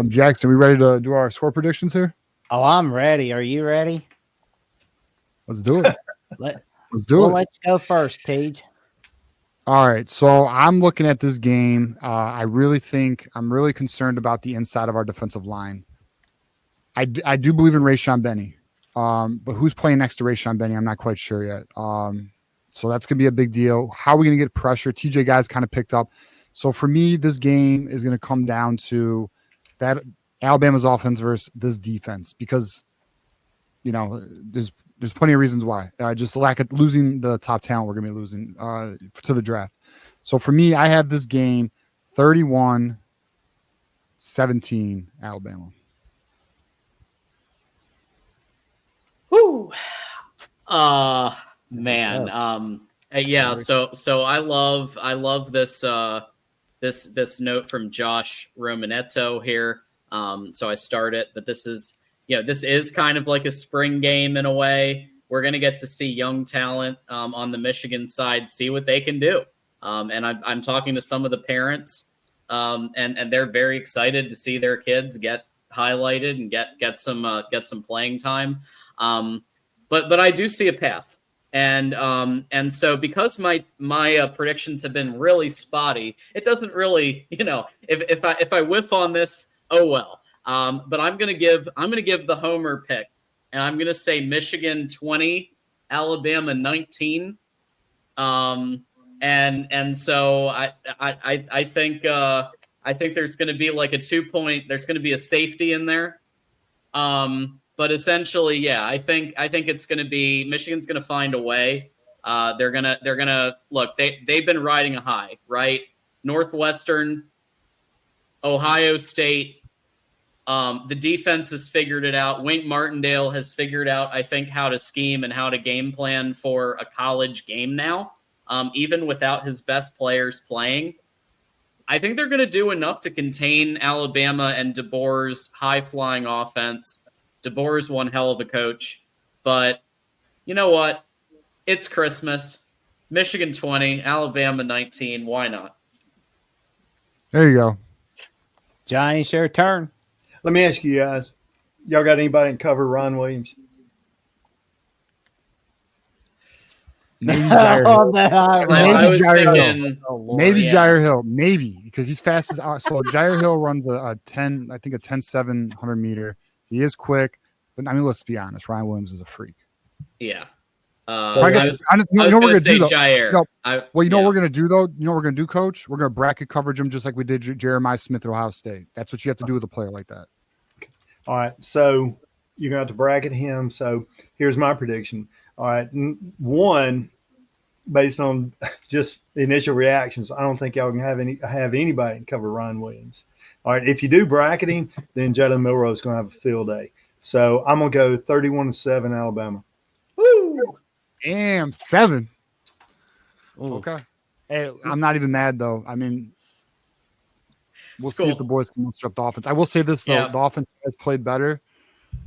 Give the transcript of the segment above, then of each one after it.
Jackson, we ready to do our score predictions here? Oh, I'm ready. Are you ready? Let's do it. Let, Let's do we'll it. let you go first, Tej. All right. So I'm looking at this game. I really think I'm really concerned about the inside of our defensive line. I do believe in Rayshon Benny, but who's playing next to Rayshon Benny? I'm not quite sure yet. So that's going to be a big deal. How are we going to get pressure? TJ guys kind of picked up. So for me, this game is going to come down to that Alabama's offense versus this defense because, there's plenty of reasons why. Just lack of losing the top talent we're going to be losing to the draft. So for me, I have this game 31-17 Alabama. Whoo. Man. Yeah. So I love this this note from Josh Romanetto here. So I start it, but this is kind of like a spring game in a way. We're going to get to see young talent on the Michigan side, see what they can do. And I'm talking to some of the parents, and they're very excited to see their kids get highlighted and get some playing time. But I do see a path, and so because my predictions have been really spotty, it doesn't really if I whiff on this, oh well. But I'm gonna give the homer pick, and I'm gonna say Michigan 20, Alabama 19. And so I think there's gonna be like a 2-point. There's gonna be a safety in there. But essentially, yeah, I think it's going to be Michigan's going to find a way. They're gonna look. They've been riding a high, right? Northwestern, Ohio State. The defense has figured it out. Wink Martindale has figured out, I think, how to scheme and how to game plan for a college game now, even without his best players playing. I think they're going to do enough to contain Alabama and DeBoer's high-flying offense. DeBoer's one hell of a coach. But you know what? It's Christmas. Michigan 20, Alabama 19. Why not? There you go. Johnny, it's your turn. Let me ask you guys, y'all got anybody in cover Ron Williams? Maybe Jair Hill. I was thinking Maybe Jair Hill. Maybe because he's fast as so Jair Hill runs a 10-700 meter. He is quick, but I mean, let's be honest. Ryan Williams is a freak. Yeah. So I was going to say Jair. What we're going to do, though? You know what we're going to do, Coach? We're going to bracket coverage him just like we did Jeremiah Smith at Ohio State. That's what you have to do with a player like that. All right. So you're going to have to bracket him. So here's my prediction. All right. One, based on just the initial reactions, I don't think y'all can have anybody cover Ryan Williams. All right. If you do bracket him, then Jalen Milroe is going to have a field day. So I'm going to go 31-7 Alabama. Woo! Damn, 7. Ooh. Okay. Hey, I'm not even mad, though. I mean, we'll see if the boys can disrupt the offense. I will say this, though. Yeah. The offense has played better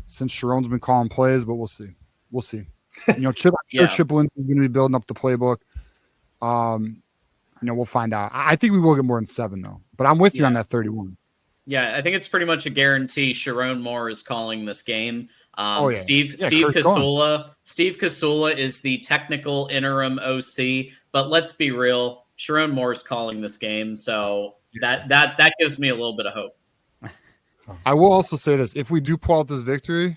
since Sharon's been calling plays, but we'll see. We'll see. Chip Lindsey's going to be building up the playbook. We'll find out. I think we will get more than 7, though. But I'm with you on that 31. Yeah, I think it's pretty much a guarantee Sharon Moore is calling this game. Steve Casula is the technical interim OC, but let's be real, Sharon Moore is calling this game, so that gives me a little bit of hope. I will also say this: if we do pull out this victory,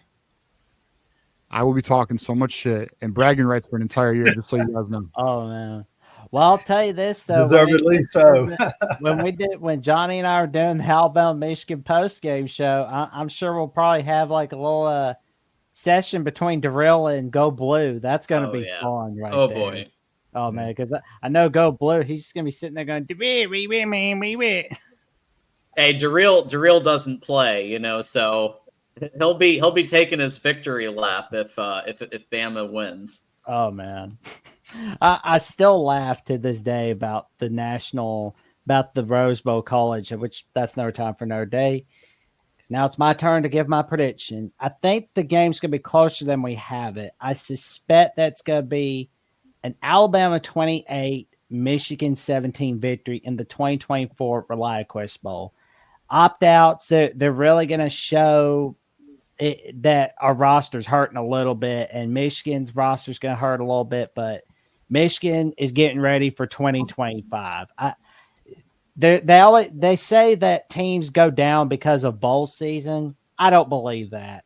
I will be talking so much shit and bragging rights for an entire year, just so you guys know. Oh man. Well, I'll tell you this though. Deservedly so. when Johnny and I were doing the Alabama Michigan post game show, I'm sure we'll probably have like a little session between Darrell and Go Blue. That's going to be fun, right? Oh there. Boy. Oh man, because I know Go Blue. He's just going to be sitting there going, Hey, Darrell doesn't play, so he'll be taking his victory lap if Bama wins. Oh man. I still laugh to this day about the Rose Bowl College, which that's another time for another day. Because now it's my turn to give my prediction. I think the game's going to be closer than we have it. I suspect that's going to be an Alabama 28, Michigan 17 victory in the 2024 ReliaQuest Bowl. opt-outs, they're really going to show that our roster's hurting a little bit, and Michigan's roster's going to hurt a little bit, but Michigan is getting ready for 2025. They say that teams go down because of bowl season. I don't believe that.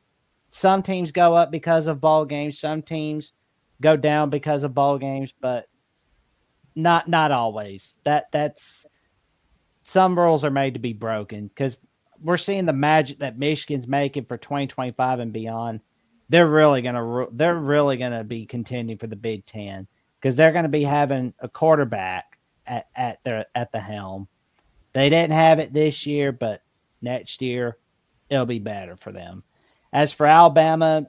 Some teams go up because of bowl games. Some teams go down because of bowl games, but not always. That's some rules are made to be broken because we're seeing the magic that Michigan's making for 2025 and beyond. They're really gonna be contending for the Big Ten because they're gonna be having a quarterback at the helm. They didn't have it this year, but next year it'll be better for them. As for Alabama,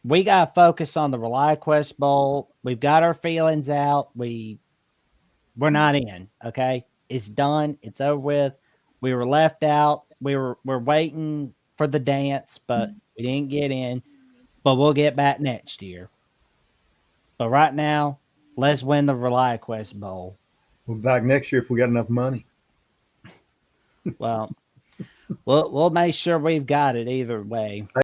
we got to focus on the ReliaQuest Bowl. We've got our feelings out. We're not in, okay? It's done. It's over with. We were left out. We're waiting for the dance, but we didn't get in. But we'll get back next year. But right now, let's win the ReliaQuest Bowl. We'll be back next year if we got enough money. Well, we'll make sure we've got it either way.